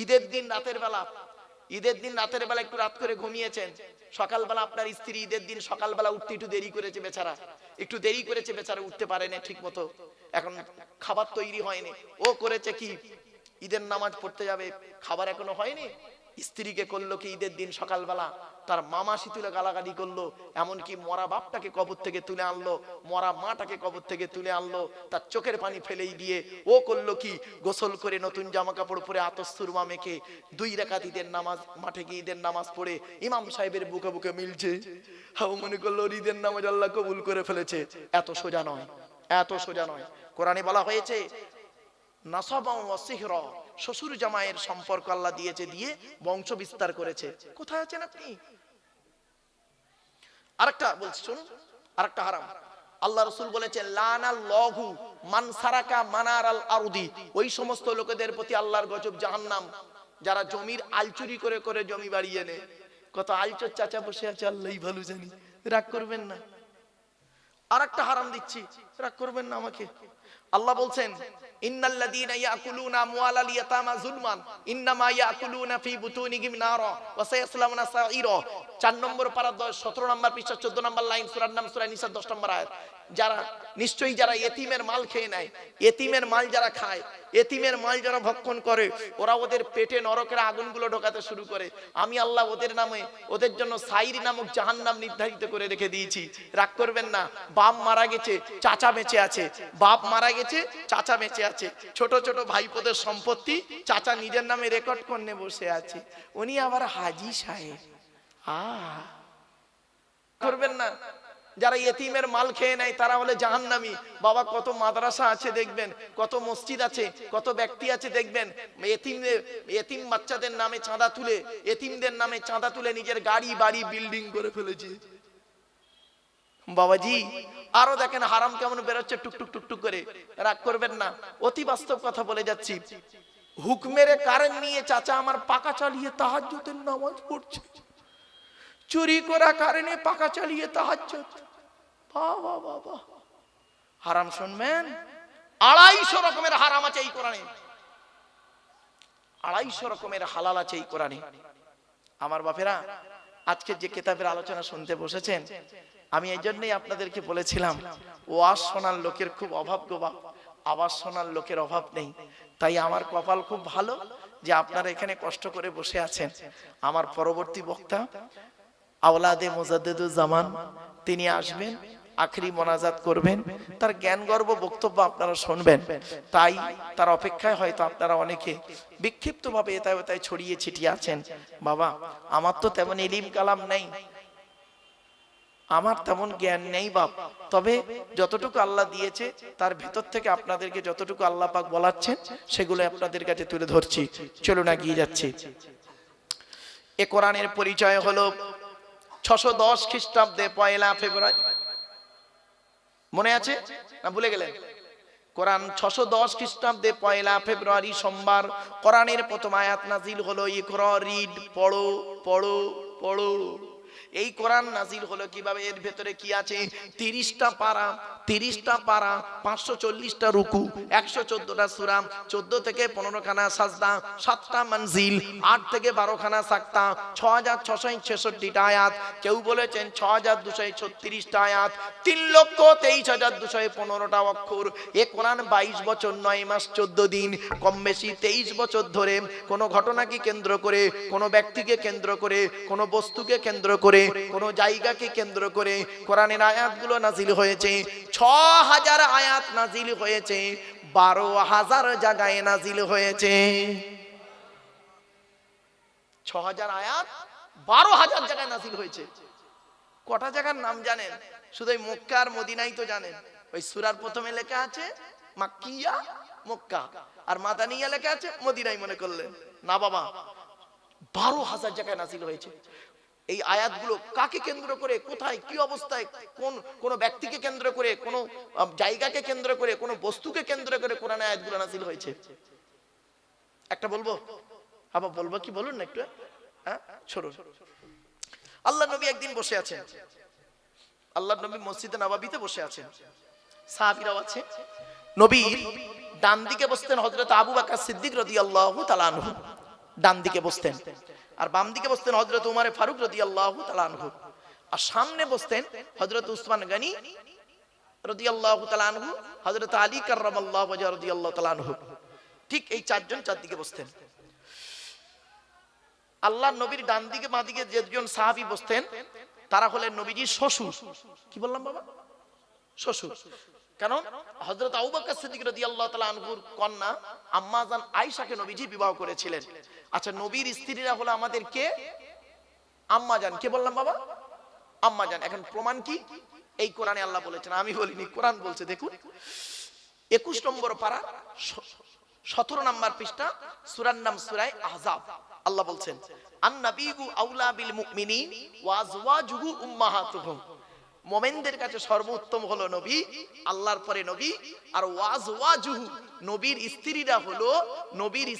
ঈদের দিন রাতের বেলা একটু রাত করে ঘুমিয়েছেন, সকালবেলা আপনার স্ত্রী ঈদের দিন সকালবেলা উঠতে একটু দেরি করেছে বেচারা, উঠতে পারেনি ঠিক মতো, এখন খাবার তৈরি হয়নি, ও করেছে কি ঈদের নামাজ পড়তে যাবে, খাবার এখনো হয়নি, স্ত্রীকে করলো কি ঈদের দিন সকালবেলা তার মামাসি তুলে গালাগালি করলো, এমনকি মরা বাপটাকে কবর থেকে তুলে আনলো, মরা মাটাকে কবর থেকে তুলে আনলো, তার চোখের পানি ফেলেই দিয়ে ও করলো কি গোসল করে নতুন জামা কাপড় পরে আতশ সুরমা মেখে 2 রাকাত ঈদের নামাজ মাঠে গিয়ে ঈদের নামাজ পড়ে ইমাম সাহেবের বুকে বুকে মিলছে, হাও মনে করলো ঈদের নামাজ আল্লাহ কবুল করে ফেলেছে। এত সোজা নয়। কোরআনে বলা হয়েছে নাসাবা ওয়া সিহরা, শ্বশুর জামাইয়ের সম্পর্ক আল্লাহ দিয়েছে, দিয়ে বংশ বিস্তার করেছে। কোথায় আছেন আপনি? আরেকটা বলছি শুনুন, আরেকটা হারাম। আল্লাহ রাসূল বলেছেন লানাল্লাহু মান সারাকা মানারাল আরদি, ওই সমস্ত লোকেদের প্রতি আল্লাহর গজব জাহান্নাম যারা জমির আল চুরি করে করে জমি বাড়িয়ে নেয়। কত আলচোর চাচা বসে আছে আল্লাহই ভালো জানি, রাগ করবেন না। আরেকটা হারাম দিচ্ছি, রাগ করবেন না আমাকে। আল্লাহ বলছেন ইন্নাল্লাযীনা ইয়াকুলুনা আমওয়ালাল ইয়াতামা যুলমান ইন্নামা ইয়াকুলুনা ফি বুতুনিহিম নারা ওয়া সায়াসলামুনা সাঈরা। 4 নম্বর পারা 17 নম্বর পৃষ্ঠা 14 নম্বর লাইন, সূরার নাম সূরা নিসা 10 নম্বর আয়াত। যারা এতিমের মাল খেয়ে নেয়, এতিমের মাল যারা খায়, এতিমের মাল যারা ভক্ষণ করে, ওরা ওদের পেটে নরকের আগুনগুলো ঢোকাতে শুরু করে। আমি আল্লাহ ওদের নামে ওদের জন্য সাইর নামক জাহান্নাম নির্ধারিত করে রেখে দিয়েছি। রাগ করবেন না। বাপ মারা গেছে, চাচা বেঁচে আছে, বাপ মারা গেছে, চাচা বেঁচে আছে, ছোট ছোট ভাইপোদের সম্পত্তি চাচা নিজের নামে রেকর্ড করে বসে আছে, উনি আবার হাজি সাহেব। করবেন না। যারা ইতিমের মাল খেয়ে নেয় তারা হলে জাহান্নামী। বাবা কত মাদ্রাসা আছে দেখবেন, কত মসজিদ আছে, কত ব্যক্তি আছে দেখবেন এতিম বাচ্চাদের নামে চাঁদা তুলে, এতিমদের নামে চাঁদা তুলে নিজের গাড়ি বাড়ি বিল্ডিং করে ফেলেছে। বাবাজি আরো দেখেন হারাম কেমন বেরোচ্ছে টুকটুক টুকটুক করে। রাগ করবেন না, অতি বাস্তব কথা বলে যাচ্ছি। হুকমের কারেন্ট নিয়ে চাচা আমার পাকা চালিয়ে তাহাজ্জুদের নামাজ পড়ছে, চুরি করা কারণে পাকা চালিয়ে তাহাজ্জুদ। বাবা বাবা, হারাম শুনবেন। 250 রকমের হারাম আছে এই কোরআনে, 250 রকমের হালাল আছে এই কোরআনে। আমার বাপেরা, আজকে যে কিতাবের আলোচনা শুনতে বসেছেন, আমি এই জন্যই আপনাদেরকে বলেছিলাম ওয়াজ শোনার লোকের খুব অভাব গো বাপ, আওয়াজ শোনার লোকের অভাব নেই। তাই আমার কপাল খুব ভালো যে আপনারা এখানে কষ্ট করে বসে আছেন। আমার পরবর্তী বক্তা আওলাদে মুজাদ্দিদুজ জামান, তিনি আসবেন, আখরি মোনাজাত করবেন, তার জ্ঞান গর্ব বক্তব্য আপনারা শুনবেন। তাই তার অপেক্ষায় হয়তো আপনারা অনেকে বিক্ষিপ্তভাবে এতায় ওতায় ছড়িয়ে ছিটিয়ে আছেন। বাবা আমার তো তেমন ইলম কালাম নেই, আমার তেমন জ্ঞান নেই বাপ, তবে যতটুকু আল্লাহ দিয়েছে তার ভেতর থেকে আপনাদেরকে যতটুকু আল্লাহ পাক বলাচ্ছেন সেগুলো আপনাদের কাছে তুলে ধরছি। চলুন এগিয়ে যাচ্ছি। এ কোরআনের পরিচয় হলো 610 খ্রিস্টাব্দে 1 ফেব্রুয়ারি, মনে আছে না ভুলে গেলেন? কোরআন 610 খ্রিস্টাব্দে 1 ফেব্রুয়ারি সোমবার কোরআনের প্রথম আয়াত নাজিল হলো। ইকরা, রিড, পড়ো পড়ো পড়ো। এই কোরআন নাজিল হলো কিভাবে? এর ভেতরে কি আছে? 30টা পারা, 540টা রুকু, 114টা সূরা, 14 থেকে 15 খানা সাজদা, 7টা মঞ্জিল, 8 থেকে 12 খানা সাক্তা, 6666টা আয়াত, কেউ বলেছেন 6236টা আয়াত, 3,23,215টা অক্ষর। এ কোরআন 22 বছর 9 মাস 14 দিন, কম বেশি 23 বছর ধরে কোন ঘটনাকে কেন্দ্র করে, কোন ব্যক্তিকে কেন্দ্র করে, কোন বস্তুকে কেন্দ্র করে, কোন জায়গাকে কেন্দ্র করে কোরআনের আয়াতগুলো নাজিল হয়েছে। 6000 আয়াত নাজিল হয়েছে, 12,000 জায়গায় নাজিল হয়েছে। 6000 আয়াত 12,000 জায়গায় নাজিল হয়েছে। কটা জায়গার নাম জানেন? শুধু মক্কা আর মদিনাই তো জানেন। ওই সূরার প্রথমে লেখা আছে মাক্কিয়া, মক্কা, আর মাদানিয়া লেখা আছে মদিনাই মনে করলেন না বাবা, 12,000 জায়গায় নাজিল হয়েছে। এই আয়াতগুলো কাকে কেন্দ্র করে, কোথায়, কি অবস্থায়, কোন ব্যক্তিকে কেন্দ্র করে, কোন জায়গাকে কেন্দ্র করে, কোন বস্তুকে কেন্দ্র করে কোরআন আয়াতগুলো নাজিল হয়েছে? একটা বলবো, আবার বলবো কি বলুন না একটু, হ্যাঁ ছোড়ো। আল্লাহ নবী একদিন বসে আছেন, আল্লাহ নবী মসজিদে নববীতে বসে আছেন, সাহাবীরাও আছে। নবীর ডান দিকে বসতেন হযরত আবু বকর সিদ্দিক রাদিয়াল্লাহু তাআলা আনহু, ডান দিকে বসতেন, আর বাম দিকে বসতেন হযরত উমর ফারুক রাদিয়াল্লাহু তাআলা আনহু, আর সামনে বসতেন হযরত উসমান গনি রাদিয়াল্লাহু তাআলা আনহু, হযরত আলী কাররামাল্লাহু ওয়াজহু রাদিয়াল্লাহু তাআলা আনহু। ঠিক এই চারজন চারদিকে বসতেন। আল্লাহর নবীর ডান দিকে বাঁ দিকে যেজন সাহাবী বসতেন তারা হলেন নবীজির শ্বশুর। কি বললাম বাবা? শ্বশুর। কারণ হযরত আবু বকর সিদ্দিক রাদিয়াল্লাহু তাআলা আনহুর কন্যা আম্মা জান আয়েশাকে নবীজি বিবাহ করেছিলেন। আচ্ছা, নবীর স্ত্রীরা হলো আমাদের কে? আম্মা জান। কে বললাম বাবা? আম্মা জান। এখন প্রমাণ কি? এই কোরআনে আল্লাহ বলেছেন, আমি বলিনি, কোরআন বলছে। দেখুন 21 নম্বর পারা 17 নম্বর পৃষ্ঠা, সূরার নাম সূরা আহজাব। আল্লাহ বলছেন আন-নাবিয়্যু আউলা বিল মুমিনিন ওয়া আজওয়াজুহু উম্মাহাতুহুম। মুমিনদের কাছে সর্বোত্তম হলো নবী, আল্লাহর পরে নবী, আর ওয়াজওয়াজুহু নবীর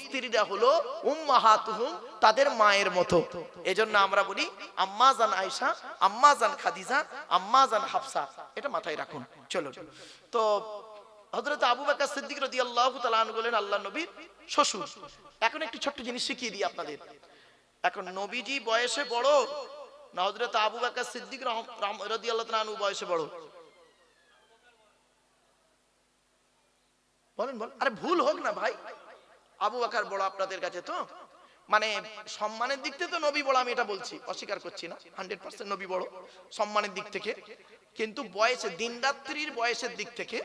স্ত্রীরা হলো উম্মাহাতুহুম, তাদের মায়ের মতো। এজন্য আমরা বলি আম্মা জান আয়েশা, আম্মা জান খাদিজা, আম্মা জান হাফসা। এটা মাথায় রাখুন। চলো, তো হযরত আবু বকর সিদ্দিক রাদিয়াল্লাহু তাআলা আনহু বলেন আল্লাহর নবীর শ্বশুর। এখন একটু ছোট্ট জিনিস শিখিয়ে দিই আপনাদের। এখন নবীজি বয়সে বড় না হযরত আবু বকর সিদ্দিক রাদিয়াল্লাহু তাআলা আনহু বয়সে বড়? বলেন বলেন। আরে ভুল হোক না ভাই, আবু বকর বড় আপনাদের কাছে, তো মানে সম্মানের দিক থেকে তো নবী বড়, আমি এটা বলছি, অস্বীকার করছি না। 100% নবী বড় সম্মানের দিক থেকে, কিন্তু বয়সে, দিন রাত্রির বয়সের দিক থেকে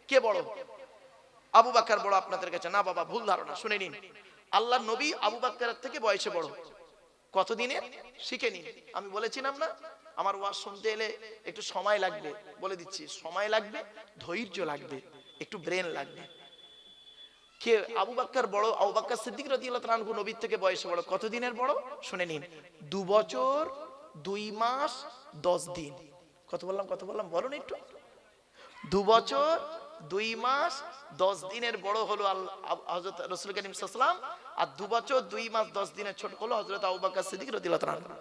কে বড়? আবু বকর বড় আপনাদের কাছে? না বাবা, ভুল ধারণা। শুনে নিন, আল্লাহর নবী আবু বকরের থেকে বয়সে বড়। কতদিনে? শিখে নিন। আমি বলেছিলাম না, আমার ওয়াজ শুনতে এলে একটু সময় লাগবে, বলে দিচ্ছি, সময় লাগবে, ধৈর্য লাগবে, একটু ব্রেন লাগবে। কে আবু বকর বড়? আবু বকর সিদ্দিক রাদিয়াল্লাহু তাআলা আনহু নবীর থেকে বয়সে বড়। কতদিনের বড়? শুনে নিন, 2 বছর 2 মাস 10 দিন। কত বললাম? কত বললাম বলুন একটু? 2 বছর 2 মাস 10 দিনের বড় হলো হযরত রাসূল করিম সাল্লাল্লাহু আলাইহি ওয়াসাল্লাম, আর 2 বছর 2 মাস 10 দিনের ছোট হলো হযরত আবু বকর সিদ্দিক রাদিয়াল্লাহু তাআলা আনহু।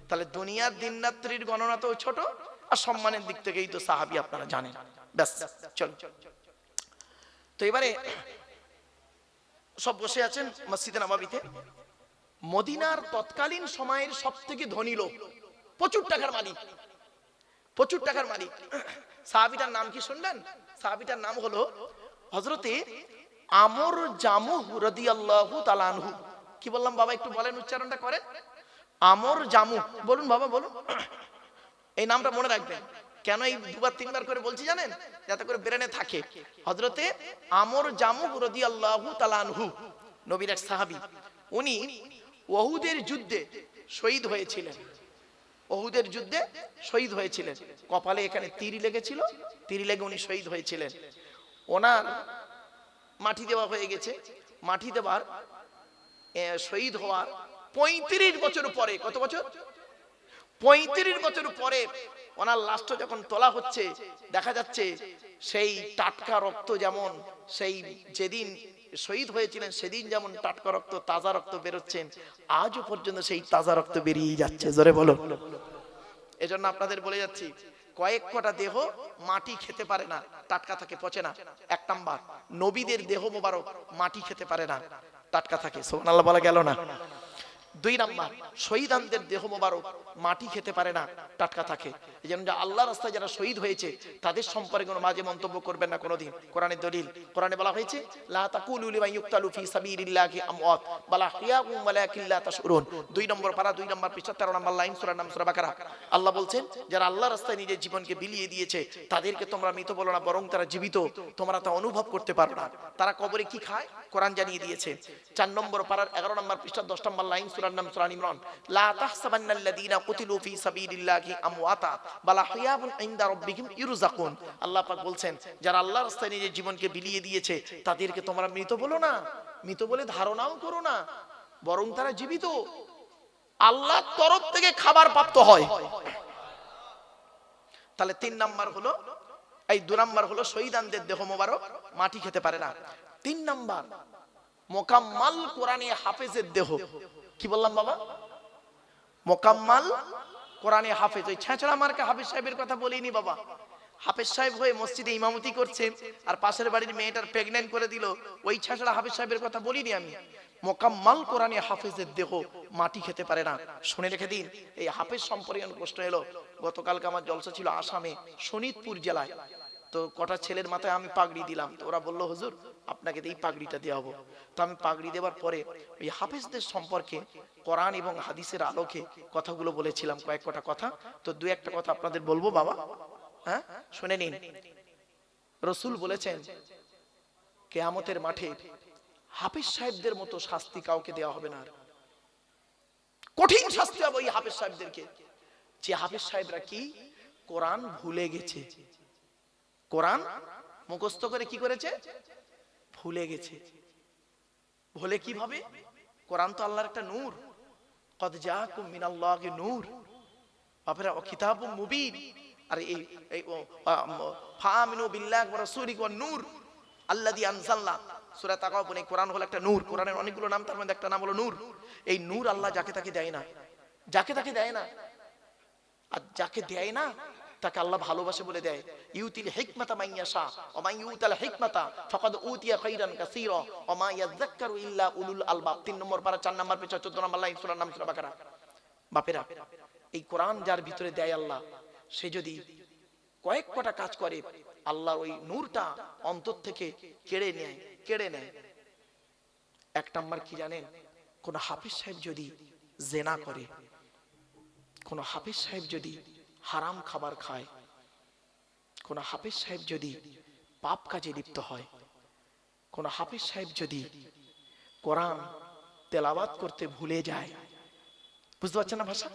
তাহলে দুনিয়ার দিন রাত্রির গণনাতেও ছোট, আর সম্মানের দিক থেকেই তো সাহাবী আপনারা জানেন। ব্যাস, চল। তো এবারে সব বসে আছেন মসজিদে নববীতে। মদিনার তৎকালীন সময়ের সবথেকে ধনী লোক, প্রচুর টাকার মালিক, প্রচুর টাকার মালিক। সাহাবীটার নাম কি শুনলেন? সাহাবীটার নাম হলো হযরতে আমর জামুহ রাদিয়াল্লাহু তাআলা আনহু। কি বললাম বাবা? একটু বলেন, উচ্চারণটা করেন। আমর জামুহ, বলুন বাবা, বলুন। এই নামটা মনে রাখবেন। কেন এই 2বার 3বার করে বলছি জানেন? যাতে করে ব্রেনে থাকে। হযরতে আমর জামুহ রাদিয়াল্লাহু তাআলা আনহু নবীর এক সাহাবী। উনি উহুদের যুদ্ধে শহীদ হয়েছিলেন। উহুদের যুদ্ধে শহীদ হয়েছিলেন। কপালে এখানে তীর লেগেছিল, তীর লেগে উনি শহীদ হয়েছিলেন। ওনার মাটি দেওয়া হয়ে গেছে। মাটি দেওয়ার, শহীদ হওয়ার 35 বছর পরে, কত বছর? 35 বছর পরে ওনার লাশটা যখন তোলা হচ্ছে, দেখা যাচ্ছে সেই টাটকা রক্ত, যেমন সেই যেদিন শহীদ হয়েছিলেন সেদিন যেমন টাটকা রক্ত, তাজা রক্ত বেরোচ্ছেন, আজও পর্যন্ত সেই তাজা রক্ত বেরিয়ে যাচ্ছে। জোরে বলো। এজন্য আপনাদের বলে যাচ্ছি, কয়েক কটা দেহ মাটি খেতে পারে না, টাটকা থাকে, পচে না। 1 নাম্বার, নবীদের দেহ মোবারক মাটি খেতে পারে না, টাটকা থাকে। সুবহানাল্লাহ বলা গেল না? 2 নাম্বার, শহীদানদের দেহ মোবারক মাটি খেতে পারে না, টাটকা থাকে। এই জন্য আল্লাহর রাস্তায় যারা শহীদ হয়েছে তাদের সম্পর্কে কোনো বাজে মন্তব্য করবেন না কোনোদিন। কোরআনের দলিল, কোরআনে বলা হয়েছে লা তাকুলু লিমান ইউক্তালু ফি সাবিলিল্লাহি আমওয়াত বাল আহইয়াউম ওয়ালাকিন লা তাশউরুন। 2 নম্বর পারা 2 নম্বর পৃষ্ঠা 13 নম্বর লাইন, সূরার নাম সূরা বাকারা। আল্লাহ বলছেন যারা আল্লাহর রাস্তায় নিজের জীবনকে বিলিয়ে দিয়েছে তাদেরকে তোমরা মৃত বলো না, বরং তারা জীবিত, তোমরা তা অনুভব করতে পারো না। তারা কবরে কি খায় কোরআন জানিয়ে দিয়েছে। 4 নম্বর পারার 11 নম্বর পৃষ্ঠা 10 নম্বর লাইন, সূরার নাম সূরা ইমরান। লা তাহসাবান্নাল্লাযীনা কুতিলু ফি সাবিলিল্লাহি আমওয়াতা বাল আহইয়াউন ইনদা রাব্বিহিম ইরযাকুন। আল্লাহ পাক বলছেন যারা আল্লাহর রাস্তায় নিজের জীবনকে বিলিয়ে দিয়েছে তাদেরকে তোমরা মৃত বলো না, মৃত বলে ধারণাও করো না, বরং তারা জীবিত, আল্লাহর তরফ থেকে খাবার প্রাপ্ত হয়। তাহলে 3 নাম্বার হলো, এই 2 নাম্বার হলো শহীদানদের দেহ মোবারক মাটি খেতে পারে না। 3 নাম্বার, মোকাম্মাল কোরআনে হাফেজের দেহ। কি বললাম বাবা? মোকাম্মাল কোরআনে হাফেজ। ওই ছেঁচড়া মার্কা হাফেজ সাহেবের কথা বলিনি বাবা। হাফেজ সাহেব হয়ে মসজিদে ইমামতি করছেন আর পাশের বাড়ির মেয়েটার প্রেগন্যান্ট করে দিল, ওই ছেঁচড়া হাফেজ সাহেবের কথা বলিনি আমি। মোকাম্মাল কোরআনে হাফেজের দেহ মাটি খেতে পারে না। শুনে রেখে দিন, এই হাফেজ সম্পর্কে প্রশ্ন এলো। গতকালকে আমার জলসা ছিল আসামে, শোনিতপুর জেলায়। তো কটা ছেলের মাথায় আমি পাগড়ি দিলাম, তো ওরা বললো হুজুর আপনাকে এই পাগড়িটা দেওয়া হবো। তো আমি পাগড়ি দেওয়ার পরে ওই হাফেজদের সম্পর্কে কোরআন এবং হাদিসের আলোকে কথাগুলো বলেছিলাম, কয়েক কটা কথা। তো দু একটা কথা আপনাদের বলবো বাবা, হ্যাঁ শুনে নিন। রসুল বলেছেন কিয়ামতের মাঠে হাফেজ সাহেবদের মতো শাস্তি কাউকে দেওয়া হবে না, কঠিন শাস্তি হবে ওই হাফেজ সাহেবদেরকে। যে হাফেজ সাহেবরা কি কোরআন ভুলে গেছে, কোরআন মুখস্থ করে কি করেছে, ভুলে গেছে। ভুলে কিভাবে? কোরআন তো আল্লাহর একটা নূর, কদ জাআকুম মিনাল্লাহি নূর, বাপরা ও কিতাবুম মুবিন। আর এই ফাআমিনু বিল্লাহি ওয়া রাসূলিহি ওয়ান নূর আল্লাযী আনজালনা, সূরা তাকাবুন। এই কোরআন হলো একটা নূর, কোরআনের অনেকগুলো নাম, তার মধ্যে একটা নাম হলো নূর। এই নূর আল্লাহ যাকে তাকে দেয় না, যাকে তাকে দেয় না। আর যাকে দেয় না তাকে আল্লাহ ভালোবাসে বলে দেয়। ইউতিল হিকমাতা মান ইয়াশা ওয়া মান ইউতাল হিকমাতা ফাকাদ উতিয়া খাইরান কাসীরা ওয়া মা ইয়াযাক্কারু ইল্লা উলুল আলবাব। 3 নম্বর পারা 4 নম্বর পৃষ্ঠা 14 নম্বর লাইন, সূরার নাম সূরা বাকারা। বাপেরা, এই কোরআন যার ভিতরে দেয় আল্লাহ, সে যদি কয়েক কটা কাজ করে আল্লাহ ওই নূরটা অন্তর থেকে কেড়ে নেয়। 1 নম্বর কি জানেন? কোন হাফেজ সাহেব যদি জেনা করে, কোন হাফেজ সাহেব যদি হারাম খাবার খায়, কোন হাফেজ সাহেব যদি পাপ কাজে লিপ্ত হয়, কোন হাফেজ সাহেব যদি কোরআন তেলাওয়াত করতে ভুলে যায়, বুঝতে পারছেন না ভাষা?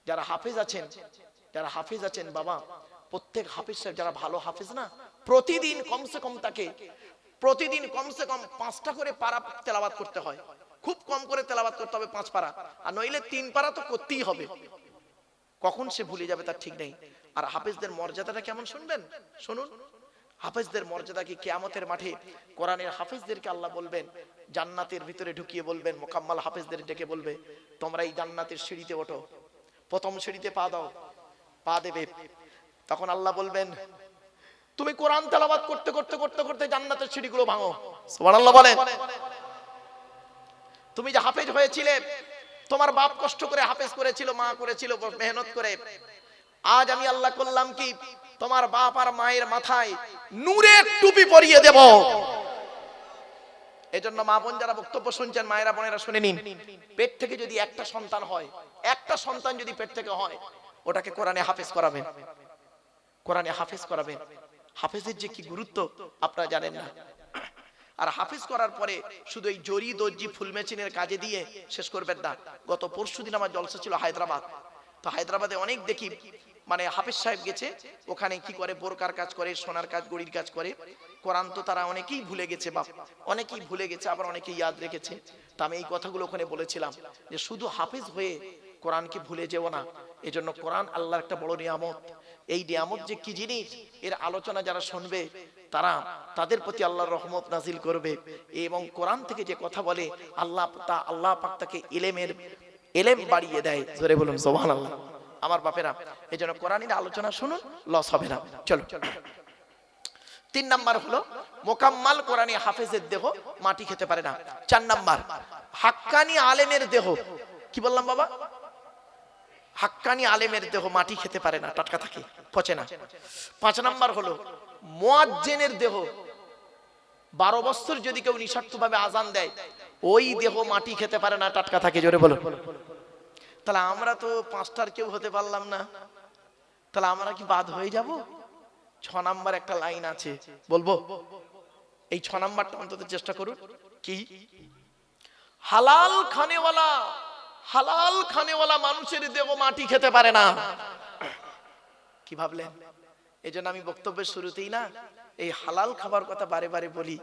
যারা হাফেজ আছেন বাবা, প্রত্যেক হাফেজ সাহেব যারা ভালো হাফেজ না, প্রতিদিন কমসে কম 5টা করে পারা তেলাওয়াত করতে হয়। খুব কম করে তেলাওয়াত করতে হবে 5 পারা, আর নইলে 3 পারা তো করতেই হবে। কখন সে ভুলে যাবে তার ঠিক নেই। আর হাফেজদের মর্যাদাটা কেমন শুনবেন, শুনুন। হাফেজদের মর্যাদা কি? কিয়ামতের মাঠে কোরআনের হাফেজদেরকে আল্লাহ বলবেন, জান্নাতের ভিতরে ঢুকিয়ে বলবেন, মোকাম্মাল হাফেজদের ডেকে বলবে, তোমরা এই জান্নাতের সিঁড়িতে ওঠো, প্রথম সিঁড়িতে পা দাও, পা দেবে। তখন আল্লাহ বলবেন, তুমি কোরআন তেলাওয়াত করতে করতে করতে করতে জান্নাতের সিঁড়িগুলো ভাঙো। সুবহানাল্লাহ বলেন। তুমি যে হাফেজ হয়েছিলে, তোমার বাপ কষ্ট করে হাফেজ করেছিল, মা করেছিল মেহনত করে, আজ আমি আল্লাহ করলাম কি, তোমার বাপ আর মায়ের মাথায় নূরের টুপি পরিয়ে দেব। এজন্য মা বোন যারা বক্তব্য শুনছেন, মায়েরা বোনেরা শুনে নিন, পেট থেকে যদি একটা সন্তান হয়, একটা সন্তান যদি পেট থেকে হয়, ওটাকে কোরআনে হাফেজ করাবেন, কোরআনে হাফেজ করাবেন। হাফেজের যে কি গুরুত্ব আপনারা জানেন না। আর হাফেজ করার পরে শুধু এই জরি দর্জি ফুল মেশিনের কাজে দিয়ে শেষ করবেন না। গত পরশুদিন আমার জলসা ছিল হায়দ্রাবাদ। তো হায়দ্রাবাদে অনেক দেখি মানে হাফেজ সাহেব গেছে, ওখানে কি করে, বোরকার কাজ করে, সোনার কাজ, গড়ির কাজ করে। কোরআন তো তারা অনেকেই ভুলে গেছে বাপ, অনেকেই ভুলে গেছে, আবার অনেকেই ইয়াদ রেখেছে। তা আমি এই কথাগুলো ওখানে বলেছিলাম যে শুধু হাফেজ হয়ে কোরআনকে ভুলে যেও না। এজন্য কোরআন আল্লাহর একটা বড় নিয়ামত। এই নিয়ামত যে কি জিনিস, এর আলোচনা যারা শুনবে তাদের প্রতি আল্লাহর রহমত নাজিল করবে। এবং কোরআন থেকে যে কথা বলে আল্লাহ পাক তাকে ইলম বাড়িয়ে দেয়। জোরে বলুন সুবহানাল্লাহ। আমার বাপেরা, এজন্য কোরআনের আলোচনা শুনুন, লস হবে না। চলো, 3 নাম্বার হলো মোকাম্মাল কোরআনী হাফেজের দেহ মাটি খেতে পারে না। 4 নাম্বার, হাক্কানি আলেমের দেহ, কি বললাম বাবা? হাক্কানি আলেমের দেহ মাটি খেতে পারে না, টাটকা থাকে, পচে না। 5 নাম্বার হলো মুয়াজ্জিনের দেহ। 12 বছর যদি কেউ নিঃস্বার্থভাবে আজান দেয়, ওই দেহ মাটি খেতে পারে না, টাটকা থাকে। জোরে বলো। তাহলে আমরা তো 5টার কেউ হতে পারলাম না, তাহলে আমরা কি বাদ হয়ে যাব? 6 নাম্বার একটা লাইন আছে, বলবো? এই 6 নাম্বারটা অন্তত চেষ্টা করুন। কি? হালাল খানেওয়ালা মানুষের দেহ মাটি খেতে পারে না। কি ভাবলেন? এই জন্য আমি বক্তব্যের শুরুতেই না এই হালাল খাবার কথা বারে বারে বলি।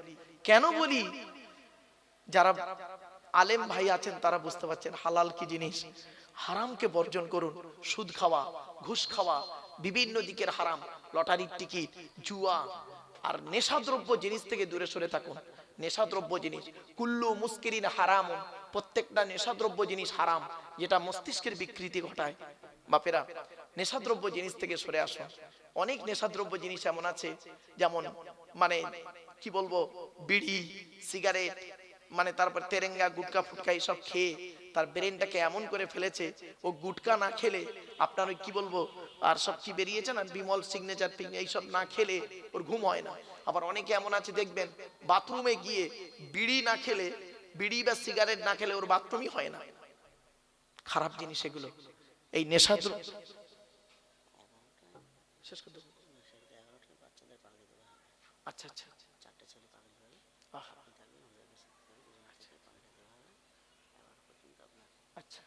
কেন বলি? যারা আলেম ভাই আছেন তারা বুঝতে পারছেন হালাল কি জিনিস। হারামকে বর্জন করুন। সুদ খাওয়া, ঘুষ খাওয়া, বিভিন্ন দিকের হারাম, লটারির টিকিট, জুয়া আর নেশাদ্রব্য জিনিস থেকে দূরে সরে থাকুন। নেশাদ্রব্য জিনিস কুল্লু মুস্কিরিন হারাম, প্রত্যেকটা নেশাদ্রব্য জিনিস হারাম, যেটা মস্তিষ্কের বিকৃতি ঘটায়। বাপেরা, নেশাদ্রব্য জিনিস থেকে সরে আসুন। অনেক নেশাদ্রব্য জিনিস এমন আছে, যেমন মানে কি বলবো, বিড়ি, সিগারেট, মানে তারপর তেরেঙ্গা গুটকা ফুটকা এইসব খেয়ে তার ব্রেনটাকে এমন করে ফেলেছে, ও গুটকা না খেলে আপনার ওই কি বলবো আর সব কি বেরিয়েছে না বিমল সিগনেচার এইসব না খেলে ওর ঘুম হয় না। আবার অনেকে এমন আছে দেখবেন বাথরুমে গিয়ে বিড়ি না খেলে, বিড়ি বা সিগারেট না খেলে ওর বাথরুমই হয় না। খারাপ জিনিস এগুলো, এই নেশা। শেষ করতে আচ্ছা আচ্ছা আচ্ছা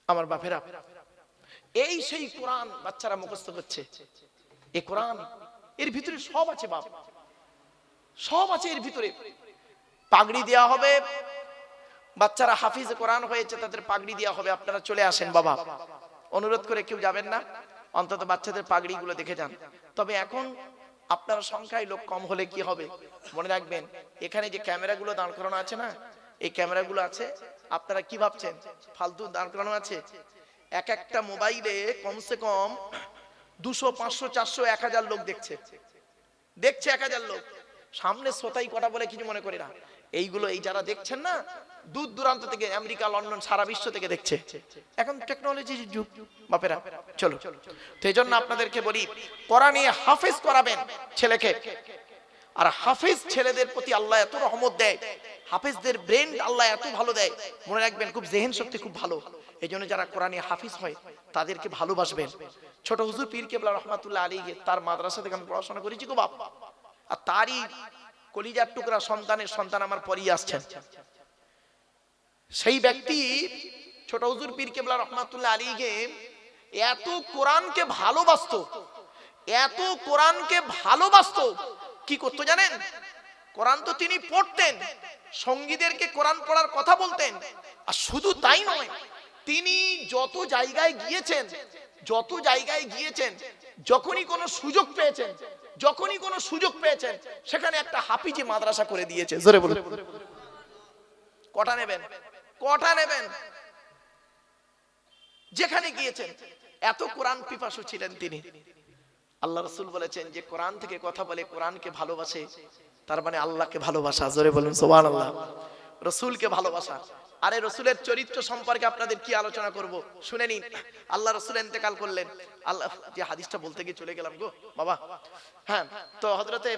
আমার বাপেরা, এই সেই কোরআন বাচ্চারা মুখস্থ করছে। এই কোরআন এর ভিতরে সব আছে বাপ, সব আছে এর ভিতরে। পাগড়ি দেয়া হবে, বাচ্চারা হাফিজ কোরআন হয়েছে তাদের পাগড়ি দেয়া হবে। আপনারা চলে আসেন বাবা, অনুরোধ করে কেউ যাবেন না, অন্তত বাচ্চাদের পাগড়ি গুলো দেখে যান। তবে এখন আপনারা সংখ্যায় লোক কম হলে কি হবে মনে রাখবেন, এখানে যে ক্যামেরাগুলো দাঁড় করানো আছে না, এই ক্যামেরাগুলো আছে, আপনারা কি ভাবছেন ফালতু দাঁড় করানো আছে? এক একটা মোবাইলে কমসে কম 200 500 400 1000 লোক দেখছে 1000 লোক। সামনে শ্রোতাই কটা বলে কিছু মনে করি না। এইগুলো এই যারা দেখছেন না, দূর দূরান্ত থেকে, আমেরিকা লন্ডন সারা বিশ্ব থেকে দেখছে। এখন টেকনোলজির যুগ বাপেরা, চলো। তো এই জন্য আপনাদেরকে বলি, কোরআনে হাফেজ করাবেন ছেলেকে। আর হাফেজ ছেলেদের প্রতি আল্লাহ এত রহমত দেয়, হাফেজদের ব্রেন আল্লাহ এত ভালো দেয়, মনে রাখবেন খুব জেহেন শক্তি খুব ভালো। এই জন্য যারা কোরআনে হাফিজ হয় তাদেরকে ভালোবাসবেন। ছোট হুজুর পীর কেবলা রহমাতুল্লাহ আলাইহি, তার মাদ্রাসা থেকে আমি পড়াশোনা করেছি গো বাপ, আর তারই কলিজার টুকরা সন্তানের সন্তান আমার পরই আসছেন। সেই ব্যক্তি ছোট হুজুর পীর কেবলা রহমাতুল্লাহ আলাইহি এত কোরআনকে ভালোবাসতো, এত কোরআনকে ভালোবাসতো, কি করতো জানেন? কোরআন তো তিনি পড়তেন, সঙ্গীদেরকে কোরআন পড়ার কথা বলতেন। আর শুধু তাই নয়, তিনি যত জায়গায় গিয়েছেন, যত জায়গায় গিয়েছেন, যখনই কোনো সুযোগ পেয়েছেন, যখনই কোনো সুযোগ পেয়েছেন, সেখানে একটা হাফিজি মাদ্রাসা করে দিয়েছে। জোরে বলুন, কটা নেবেন? কটা নেবেন? যেখানে গিয়েছেন এত কোরআন পিপাসু ছিলেন তিনি। আল্লাহ রাসূল বলেছেন যে কোরআন থেকে কথা বলে, কোরআনকে ভালোবাসে, তার মানে আল্লাহকে ভালোবাসা। জোরে বলুন সুবহানাল্লাহ। রাসূলকে ভালোবাসা। আরে রাসূলের চরিত্র সম্পর্কে আপনাদের কি আলোচনা করব শুনে নিন। আল্লাহ রাসূল ইন্তেকাল করলেন, আল্লাহ যে হাদিসটা বলতে গিয়ে চলে গেলাম গো বাবা। হ্যাঁ, তো হযরতে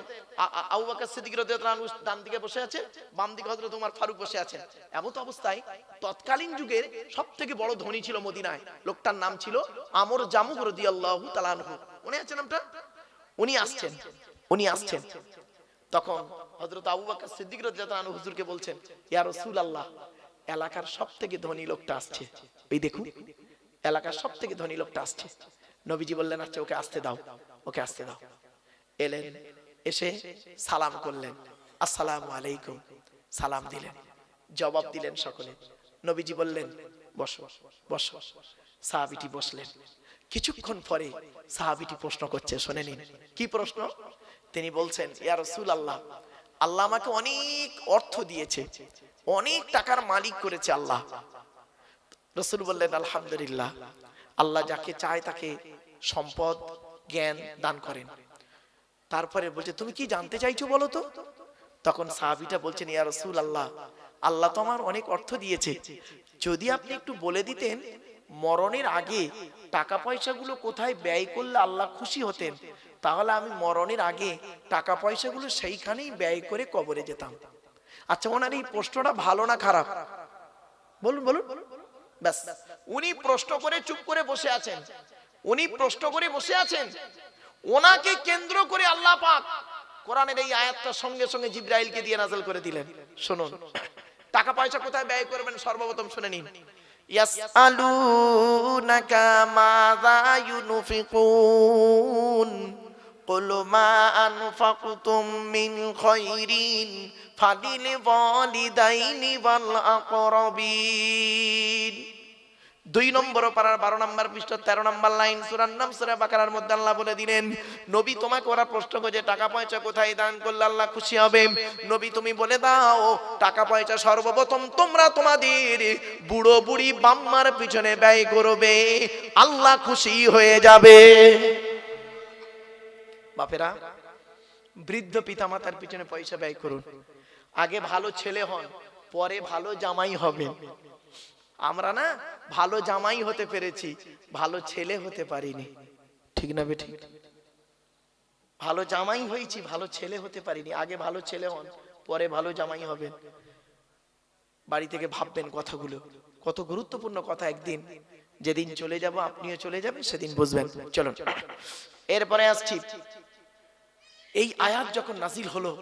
আবু বকর সিদ্দিক রাদিয়াল্লাহু আনহু ডান দিকে বসে আছে, বাম দিকে হযরত ওমর ফারুক বসে আছেন। এমত অবস্থায় তৎকালীন যুগের সবথেকে বড় ধনী ছিল মদিনায়, লোকটার নাম ছিল আমর জামুহ রাদিয়াল্লাহু তাআলা আনহু। মনে আছে নামটা? উনি আসছেন। তখন হযরত আবু বকর সিদ্দিক রাদিয়াল্লাহু আনহু হুজুরকে বলছেন, ইয়া রাসূলুল্লাহ, এলাকার সবথেকে ধনী লোকটা আসছে, এই দেখুন এলাকার সবথেকে ধনী লোকটা আসছে। নবীজি বললেন, আচ্ছা ওকে আসতে দাও, ওকে আসতে দাও। এলেন, এসে সালাম করলেন, আসসালামু আলাইকুম, সালাম দিলেন, জবাব দিলেন সকলে। নবীজি বললেন, বসো বসো। সাহাবীটি বসলেন। কিছুক্ষণ পরে সাহাবীটি প্রশ্ন করছে, শুনে নিন কি প্রশ্ন। তিনি বলছেন, ইয়া রাসূলুল্লাহ, আল্লাহ আমাকে অনেক অর্থ দিয়েছে, অনেক টাকার মালিক করেছে আল্লাহ। রাসূল বললেন, আলহামদুলিল্লাহ, আল্লাহ যাকে চায় তাকে সম্পদ জ্ঞান দান করেন। তারপরে বলছে, তুমি কি জানতে চাইছো বলো তো? তখন সাহাবীটা বলছেন, ইয়া রাসূলুল্লাহ, আল্লাহ তো আমার অনেক অর্থ দিয়েছে, যদি আপনি একটু বলে দিতেন মরণের আগে টাকা পয়সাগুলো কোথায় ব্যয় করলে আল্লাহ খুশি হতেন, তাহলে আমি মরণের আগে টাকা পয়সাগুলো সেইখানেই ব্যয় করে কবরে যেতাম। আচ্ছা, ওনার এই প্রশ্নটা ভালো না খারাপ? বলুন বলুন। ব্যাস, উনি প্রশ্ন করে চুপ করে বসে আছেন, উনি প্রশ্ন করে বসে আছেন। ওনাকে কেন্দ্র করে আল্লাহ পাক কোরআনের এই আয়াতটা সঙ্গে সঙ্গে জিবরাইলকে দিয়ে নাযিল করে দিলেন। শুনুন, টাকা পয়সা কোথায় ব্যয় করবেন সর্বপ্রথম শুনে নিন। ইয়াসআলুনাকা মাযা ইউনফিকুন কুল মা আনফাকতুম মিন খায়রিন ফালিল ওয়ালিদাইনি ওয়াল আকরাবিন। 2 নম্বর পারার 12 নম্বর পৃষ্ঠা 13 নম্বর লাইন, সূরা নাম সূরা বাকারার মধ্যে আল্লাহ বলে দিলেন, নবী তোমাকে ওরা প্রশ্ন করে টাকা পয়সা কোথায় দান করলে আল্লাহ খুশি হবে, নবী তুমি বলে দাও টাকা পয়সা সর্বপ্রথম তোমরা তোমাদের বুড়ো বুড়ি বাম্মার পিছনে ব্যয় করবে, আল্লাহ খুশি হয়ে যাবে। বাপেরা, বৃদ্ধ পিতামাতার পিছনে পয়সা ব্যয় করুন। আগে ভালো ছেলে হন, পরে ভালো জামাই হবেন। আমরা না ভালো জামাই হতে পেরেছি, ভালো ছেলে হতে পারিনি। ঠিক না বেঠিক? ভালো জামাই হয়েছি, ভালো ছেলে হতে পারিনি। আগে ভালো ছেলে হন, পরে ভালো জামাই হবেন। বাড়ি থেকে ভাববেন কথাগুলো, কত গুরুত্বপূর্ণ কথা। একদিন যেদিন চলে যাব, আপনিও চলে যাবেন, সেদিন বুঝবেন। চলুন এরপরে আসছি। এই আয়াত যখন নাজিল হলো,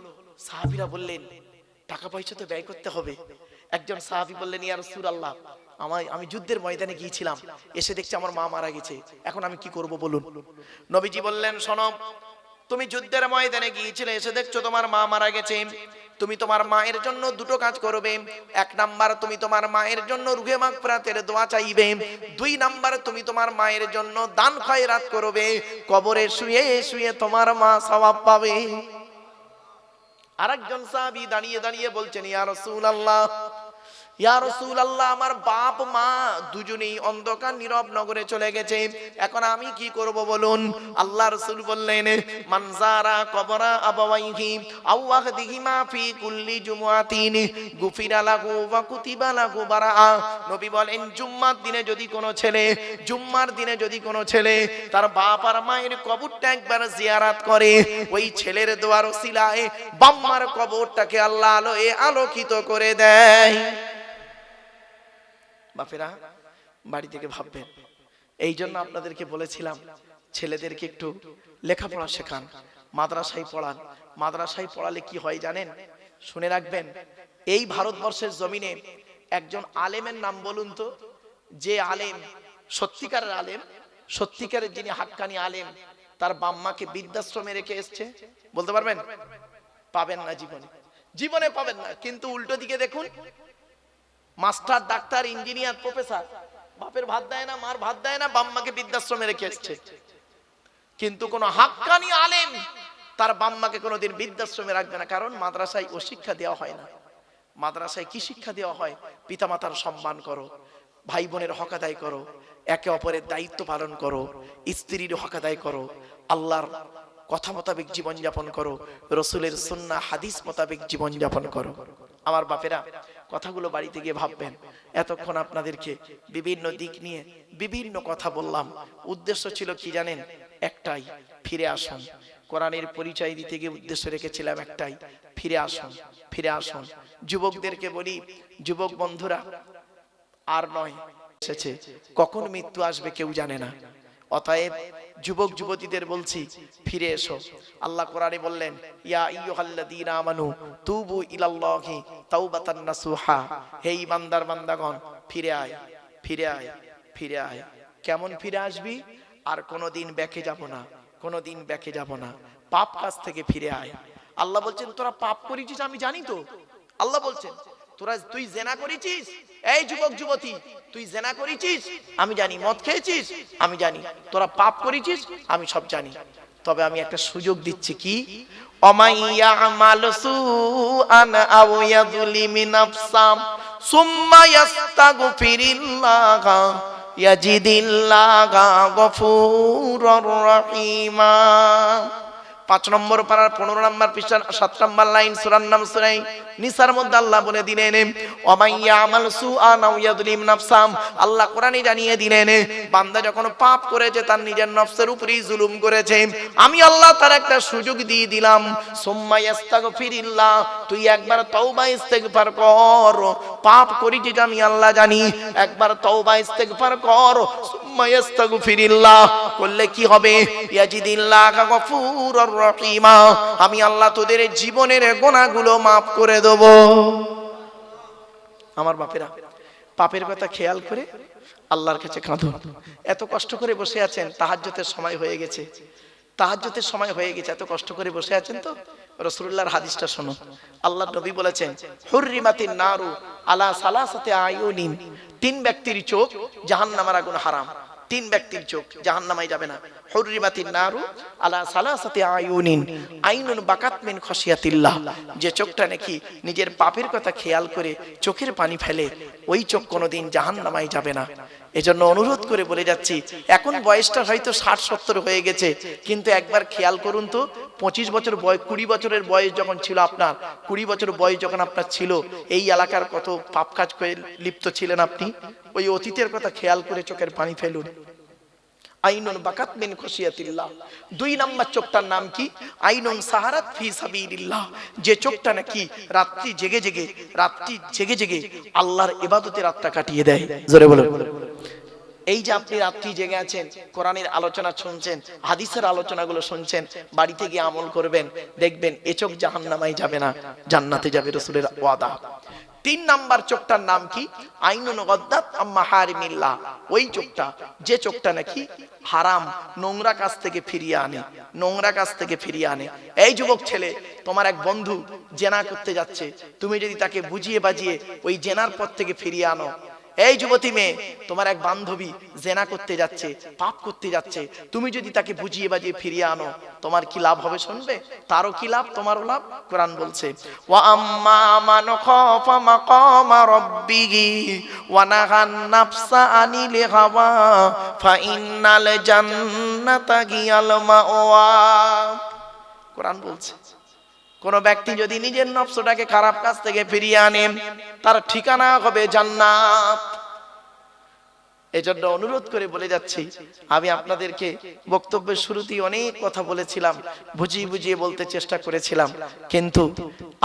সাহাবীরা বললেন টাকা পয়সা তো ব্যয় করতে হবে। একজন সাহাবী বললেন, ইয়া রাসূলুল্লাহ, আমি যুদ্ধের ময়দানে গিয়েছিলাম, এসে দেখছি আমার মা মারা গেছে, এখন আমি কি করব বলুন। নবীজি বললেন, শোনো, তুমি যুদ্ধের ময়দানে গিয়েছিলে, এসে দেখছো তোমার মা মারা গেছে, তুমি তোমার মায়ের জন্য দুটো কাজ করবে। এক নাম্বার, তুমি তোমার মায়ের জন্য রুহে মাগফিরাতের দোয়া চাইবে। দুই নাম্বার, তুমি তোমার মায়ের জন্য দান খয়রাত করবে। কবরে শুয়ে শুয়ে তোমার মা সওয়াব পাবে। আরেকজন সাহাবী দাঁড়িয়ে দাঁড়িয়ে বলছেন, ইয়া রাসূলুল্লাহ, ইয়া রাসূলুল্লাহ, আমার বাপ মা দুজনেই অন্ধকার নীরব নগরে চলে গেছে, এখন আমি কি করব বলুন। আল্লাহ রাসূল বললেন, মান যারা কবরা আবাওয়াইহি আও ওয়াহদিহিমা ফি কুল্লি জুমআতিন গুফিরা লাহু ওয়া কুতিবা লাহু বারাআ। নবী বলেন, জুম্মার দিনে যদি কোনো ছেলে, জুম্মার দিনে যদি কোনো ছেলে তার বাপ আর মায়ের কবরটা একবার জিয়ারত করে, ওই ছেলের দোয়ার ওসিলায় বাম্মার কবরটাকে আল্লাহ আলোয় আলোকিত করে দেয়। বাপেরা বাড়ি থেকে ভাববেন। এই জন্য আপনাদেরকে বলেছিলাম, ছেলেদেরকে একটু লেখাপড়া শেখান, মাদ্রাসায় পড়ান। মাদ্রাসায় পড়ালে কি হয় জানেন? শুনে রাখবেন, এই ভারতবর্ষের জমিনে একজন আলেমের নাম বলুন তো, যে আলেম সত্যিকারের আলেম, সত্যিকারের যিনি হাক্কানি আলেম, তার বাম্মাকে বৃদ্ধাশ্রমে রেখে এসছে, বলতে পারবেন? পাবেন না, জীবনে জীবনে পাবেন না। কিন্তু উল্টো দিকে দেখুন, মাস্টার, ডাক্তার, ইঞ্জিনিয়ার, প্রফেসর, বাপের ভাত দেয় না, মার ভাত দেয় না, বাম্মাকে বৃদ্ধাশ্রমে রেখে এসছে। কিন্তু কোন হাক্কানি আলেম তার বাম্মাকে কোনোদিন বৃদ্ধাশ্রমে রাখবে না, কারণ মাদ্রাসায় ও শিক্ষা দেওয়া হয় না। মাদ্রাসায় কি শিক্ষা দেওয়া হয়? পিতামাতার সম্মান করো, ভাই বোনের হক আদায় করো, একে অপরের দায়িত্ব পালন করো, স্ত্রীর হক আদায় করো, আল্লাহর কথা মোতাবেক জীবন যাপন করো, রসুলের সুন্নাহ হাদিস মোতাবেক জীবন যাপন করো। আমার বাপেরা, কথাগুলো বাড়িতে গিয়ে ভাববেন। এতক্ষণ আপনাদেরকে বিভিন্ন দিক নিয়ে বিভিন্ন কথা বললাম, উদ্দেশ্য ছিল কি জানেন? একটাই, ফিরে আসুন। কোরআনের পরিচয় দিতে গিয়ে উদ্দেশ্য রেখেছিলাম একটাই, ফিরে আসুন, ফিরে আসুন। যুবকদেরকে বলি, যুবক বন্ধুরা, আর নয়, এসেছে, কখন মৃত্যু আসবে কেউ জানে না। অতএব যুবক যুবতীদের বলছি, ফিরে এসো। আল্লাহ কোরআনে বললেন, ইয়া আইয়ুহাল্লাযীনা আমানু তুবু ইলাল্লাহি তাওবাতান নাসুহা। হে ইমানদার বান্দাগণ, ফিরে আয়, ফিরে আয়, ফিরে আয়। কেমন ফিরে আসবি? আর কোনোদিন ব্যাকে যাব না, কোনোদিন ব্যাকে যাব না। পাপ কাজ থেকে ফিরে আয়। আল্লাহ বলছেন, তোরা পাপ করেছিস আমি জানি তো। আল্লাহ বলছেন, তুই জেনা করেছিস, এই যুবক যুবতী, তুই জেনা করেছিস আমি জানি, মদ খেয়েছিস আমি জানি, তোরা পাপ করেছিস আমি সব জানি। তবে আমি একটা সুযোগ দিচ্ছি, কি? অমাইয়া আমাল সুআন আও ইয়াযলিমি নাফসাম সুম্মা ইয়াস্তাগফিরিল্লাহ ইয়াজিদিল্লাহ গফুরুর রহিমা। 5 নম্বর পারার 15 নম্বর পৃষ্ঠা 7 নম্বর লাইন, সূরার নাম সূরা নিসার মধ্যে আল্লাহ বলে দিলেন, ওমাইয়া আমাল সুআন আও ইয়াযলিম নাফসাম। আল্লাহ কোরআনে জানিয়ে দিলেন, বান্দা যখন পাপ করেছে, তার নিজের নফসের উপরেই জুলুম করেছে, আমি আল্লাহ তার একটা সুযোগ দিয়ে দিলাম। সুম্মা ইস্তাগফিরিল্লাহ, তুই একবার তওবা ইস্তেগফার কর। পাপ করেছিস আমি আল্লাহ জানি, একবার তওবা ইস্তেগফার কর। সুম্মা ইস্তাগফিরিল্লাহ করলে কি হবে? ইয়াজিদিল্লাহ গফুরুর রহিমা, আমি আল্লাহ তোদের জীবনের গুনাহগুলো maaf করে দেব। আমার বাপেরা, পাপের কথা খেয়াল করে আল্লাহর কাছে কাঁদুন। এত কষ্ট করে বসে আছেন, তাহাজ্জুদের সময় হয়ে গেছে, তাহাজ্জুদের সময় হয়ে গেছে, এত কষ্ট করে বসে আছেন তো রাসূলুল্লাহর হাদিসটা শুনুন। আল্লাহর নবী বলেছেন, হুররিমাতিন নারু আলা সালাসাতি আয়ুনিন, 3 ব্যক্তির চোখ জাহান্নামের আগুন হারাম। 3 ব্যক্তির চোখ জাহান্নামে যাবে না। হুররিমাতিন নারু আলা সালাসাতি আয়ুনিন, আইনুন বাকাত মিন খাশিয়াতিল্লাহ, যে চোখটা নাকি নিজের পাপের কথা খেয়াল করে চোখের পানি ফেলে, ওই চোখ কোনোদিন জাহান্নামে যাবে না। এজন্য অনুরোধ করে বলে যাচ্ছি, এখন বয়সটা হয়তো 60-70 হয়ে গেছে, কিন্তু একবার খেয়াল করুন তো, 25 বছর বয়স, 20 বছরের বয়স যখন ছিল আপনার, 20 বছর বয়স যখন আপনার ছিল, এই এলাকার কত পাপ কাজ করে লিপ্ত ছিলেন আপনি? ওই অতীতের কথা খেয়াল করে চোখের পানি ফেলুন। আইনুন বাকাত মিন খুশিয়াতিল্লাহ। 2 নাম্বার চোখটার নাম কি? আইনুন সাহারাত ফি সাবিলিল্লাহ। যে চোখটা নাকি রাত্রি জেগে জেগে আল্লাহর ইবাদতে রাতটা কাটিয়ে দেয়। জোরে বলুন। এই যে আপনি রাত্রি জেগে আছেন, কোরআনের আলোচনা শুনছেন, হাদিসের আলোচনাগুলো শুনছেন, বাড়িতে গিয়ে আমল করবেন, দেখবেন এ চোখ জাহান্নামায় যাবে না, জান্নাতে যাবে, রাসূলের ওয়াদা। 3 নাম্বার চোখটার নাম কি? আইনুন গাদ্দাত আম্মা হারিমিল্লাহ। ওই চোখটা, যে চোখটা নাকি হারাম নোংরা কাজ থেকে ফিরিয়ে আনে, নোংরা কাজ থেকে ফিরিয়ে আনে। এই যুবক ছেলে, তোমার এক বন্ধু জেনা করতে যাচ্ছে, তুমি যদি তাকে বুঝিয়ে বাজিয়ে ওই জেনার পথ থেকে ফিরিয়ে আনো। এই যুবতী মেয়ে, তোমার এক বান্ধবী জেনা করতে যাচ্ছে, পাপ করতে যাচ্ছে, তুমি যদি তাকে বুঝিয়ে বাজিয়ে ফিরিয়ে আনো, তোমার কি লাভ হবে শুনবে? তারও কি লাভ, তোমারও লাভ। কোরআন বলছে, ওয়া আম্মা মান খাফা মাকামা রাব্বিহি ওয়া নাহান নাফসা আনিল হাওয়া ফা ইন্নাল জান্নাতা হিয়াল মাওয়া। কোরআন বলছে, কোন ব্যক্তি যদি নিজের নফসটাকে খারাপ কাজ থেকে ফিরিয়ে আনে, তার ঠিকানা হবে জান্নাত। এজন্য অনুরোধ করে বলে যাচ্ছি, আমি আপনাদেরকে বক্তব্যের শুরুতেই অনেক কথা বলেছিলাম, বুঝিয়ে বুঝিয়ে বলতে চেষ্টা করেছিলাম, কিন্তু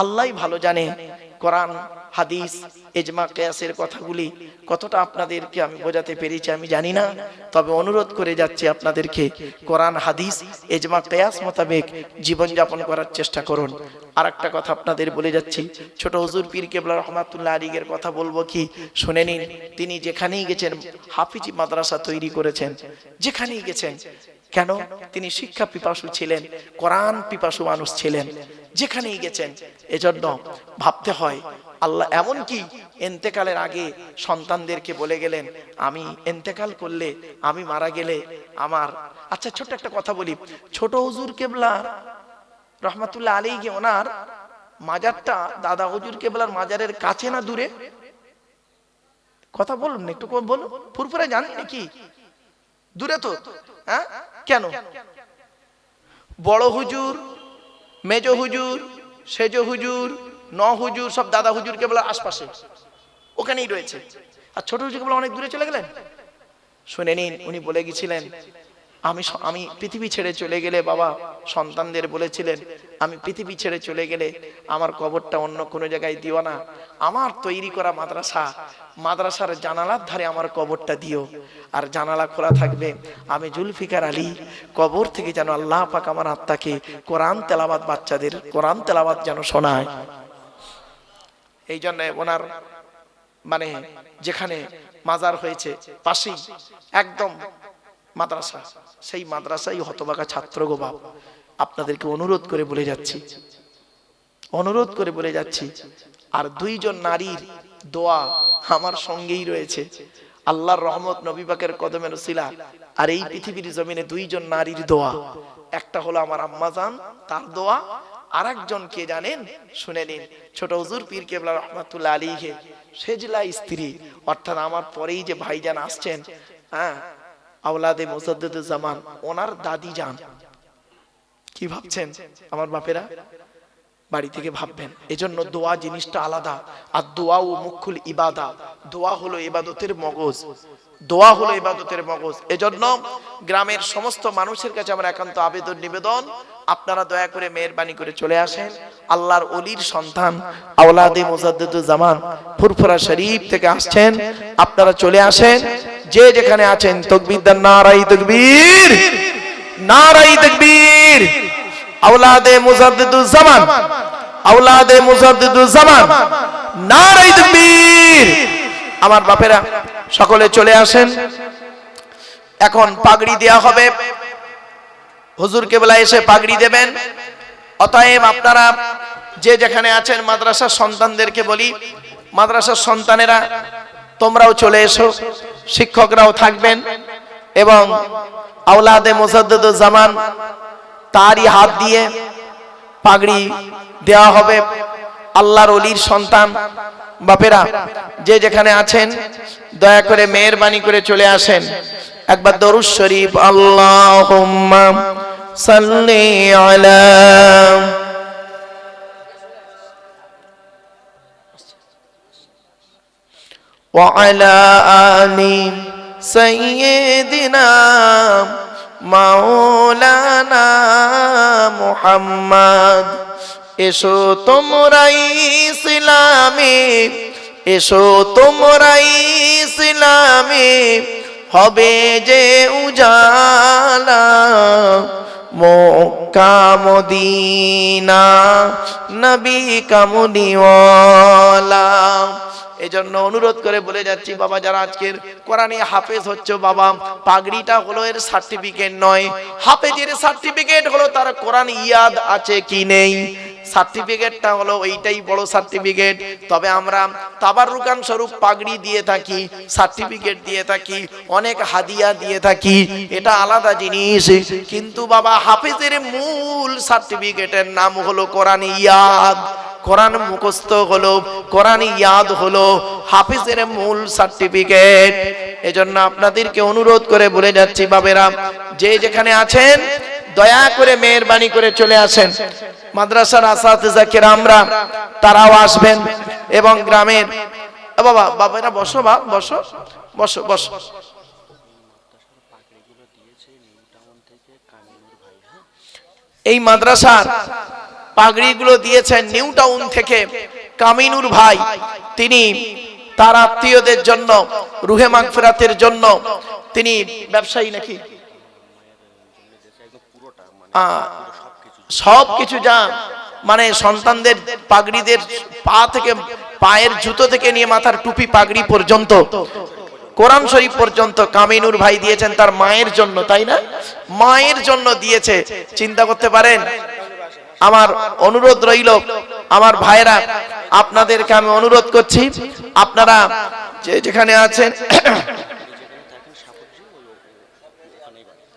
আল্লাহই ভালো জানে কোরআন হাদিস ইজমা কিয়াসের কথাগুলি কতটা আপনাদেরকে আমি বোঝাতে পেরেছি আমি জানি না। তবে অনুরোধ করে যাচ্ছি আপনাদেরকে, কোরআন হাদিস ইজমা কিয়াস মোতাবেক জীবন যাপন করার চেষ্টা করুন। আর একটা কথা আপনাদের বলে যাচ্ছি, ছোট হুজুর পীর কেবলা রহমাতুল্লাহ আলাইহির কথা বলবো কি, শুনে নিন। তিনি যেখানেই গেছেন হাফিজি মাদ্রাসা তৈরি করেছেন, যেখানেই গেছেন। কেন? তিনি শিক্ষা পিপাসু ছিলেন, কোরআন পিপাসু মানুষ ছিলেন, যেখানেই গেছেন। এজন্য ভাবতে হয়, আল্লাহ এমন কি ইন্তেকালের আগে সন্তানদেরকে বলে গেলেন, আমি ইন্তেকাল করলে, আমি মারা গেলে আমার। আচ্ছা, ছোট্ট একটা কথা বলি, ছোট হুজুর কেবলা রহমাতুল্লাহ আলাইহি ওনার মাজারটা দাদা হুজুর কেবলার মাজারের কাছে না দূরে? কথা বলুন, একটু বলুন। ফুরফুরে জানেন নাকি? দূরে তো। হ্যাঁ, কেন? বড় হুজুর, মেজ হুজুর, সেজ হুজুর, ন হুজুর সব দাদা হুজুর কেবলার আশপাশে, ওখানেই রয়েছে। আর ছোট হুজুর কেবলা অনেক দূরে চলে গেলেন। শুনে নিন, উনি বলে গেছিলেন, আমি পৃথিবী ছেড়ে চলে গেলে, বাবা সন্তানদের বলেছিলেন, আমি পৃথিবী ছেড়ে চলে গেলে আমার কবরটা অন্য কোনো জায়গায় দিও না, আমার তৈরি করা মাদ্রাসার জানালার ধারে আমার কবরটা দিও, আর জানালা খোলা থাকবে। আমি জুলফিকার আলী কবর থেকে যেন আল্লাহ পাক আমার আত্মাকে কোরআন তেলাওয়াত, বাচ্চাদের কোরআন তেলাওয়াত যেন শোনায়। এই জন্য ওনার মানে যেখানে মাজার হয়েছে পাশেই একদম মাদ্রাসা, সেই মাদ্রাসায় হতভাগা ছাত্র গো বাপ। আপনাদেরকে অনুরোধ করে বলে যাচ্ছি, আর 2 জন নারীর দোয়া আমার সঙ্গেই রয়েছে, আল্লাহর রহমত, নবী পাকের কদমের উসিলা, আর এই পৃথিবীর জমিনে 2 জন নারীর দোয়া। একটা হলো আমার আম্মা জান, তার দোয়া। আর একজন কে জানেন? শুনে নিন, ছোট হুজুর পীর কেবলা রহমাতুল্লাহ আলাইহি সেজলা স্ত্রী, অর্থাৎ আমার পরেই যে ভাইজান আসছেন, হ্যাঁ, আওলাদে মুজাদ্দিদুজ্জামান, ওনার দাদি যান। কি ভাবছেন আমার বাপেরা? বাড়ি থেকে ভাববেন। এজন্য দোয়া জিনিসটা আলাদা। আর দোয়া ও মুখুল ইবাদা, দোয়া হলো ইবাদতের মগজ, দোয়া হলো ইবাদতের মগজ। এজন্য গ্রামের সমস্ত মানুষের কাছে আমার একান্ত আবেদন নিবেদন, আপনারা দয়া করে মেহেরবানি করে চলে আসেন। আল্লাহর ওলির সন্তান আওলাদে মুজাদ্দিদুজ্জামান ফুরফুরা শরীফ থেকে আসছেন, আপনারা চলে আসেন। যে যেখানে আছেন তাকবীর দেন, নারায়ে তাকবীর, নারায়ে তাকবীর। আওলাদে মুজাদ্দিদুজ্জামান, আওলাদে মুজাদ্দিদুজ্জামান, নারায়ে তাকবীর। আমার বাপেরা সকলে চলে আসেন। এখন পাগড়ি দেয়া হবে, হুজুর কেবলা এসে পাগড়ি দেবেন। অতএব আপনারা যে যেখানে আছেন, মাদ্রাসার সন্তানদেরকে বলি, মাদ্রাসার সন্তানেরা তোমরাও চলে এসো, শিক্ষকরাও থাকবেন, এবং আওলাদে মুজাদ্দিদুজ্জামান তারই হাত দিয়ে পাগড়ি দেওয়া হবে। আল্লাহর ওলির সন্তান বাপেরা যে যেখানে আছেন দয়া করে মেহেরবানি করে চলে আসেন, একবার দরুদ শরীফ আল্লাহুম্মা সাল্লি আলা ওয়া আলা আলি সাইয়্যিদিনা মাওলানা মুহাম্মদ। এসো তোমরাই ইসলামে, এসো তোমরাই ইসলামে, হবে যে উজালা মক্কা মদিনা নবী কামলিওয়ালা। এজন্য অনুরোধ করে বলে যাচ্ছি বাবা, যারা আজকের কোরআনে হাফেজ হচ্ছে বাবা, পাগড়িটা হলো এর সার্টিফিকেট নয়, হাফেজের সার্টিফিকেট হলো তার কোরআন ইয়াদ আছে কি নেই, সার্টিফিকেটটা হলো ওইটাই বড় সার্টিফিকেট। তবে আমরা তাবাররুকান স্বরূপ পাগড়ি দিয়ে থাকি, সার্টিফিকেট দিয়ে থাকি, অনেক হাদিয়া দিয়ে থাকি, এটা আলাদা জিনিস। কিন্তু বাবা হাফেজের মূল সার্টিফিকেটের নাম হলো কোরআন ইয়াদ। কোরআন মুখস্থ হলো, কোরআন ইয়াদ হলো হাফেজের মূল সার্টিফিকেট। এজন্য আপনাদেরকে অনুরোধ করে বলে যাচ্ছি বাবেরা, যে যেখানে আছেন দয়া করে মেহেরবানি করে চলে আসেন। মাদ্রাসার আসাতিজা কিরামরা তারাও আসবেন এবং গ্রামের বাবা বাবারা বসো, বাপ বসো বসো বসো। এই মাদ্রাসার পাগড়িগুলো দিয়েছেন নিউ টাউন থেকে কামিনুর ভাই, তিনি তার আত্মীয়দের জন্য, রুহে মাগফিরাতের জন্য, তিনি ব্যবসায়ী নাকি সবকিছু যা মানে সন্তানদের পাগড়িদের পা থেকে, পায়ের জুতো থেকে নিয়ে মাথার টুপি পাগড়ি পর্যন্ত, কোরআন শরীফ পর্যন্ত কামিনুর ভাই দিয়েছেন তার মায়ের জন্য, তাই না? মায়ের জন্য দিয়েছে। চিন্তা করতে পারেন। আমার অনুরোধ রইল আমার ভাইরা, আপনাদেরকে আমি অনুরোধ করছি, আপনারা যে যেখানে আছেন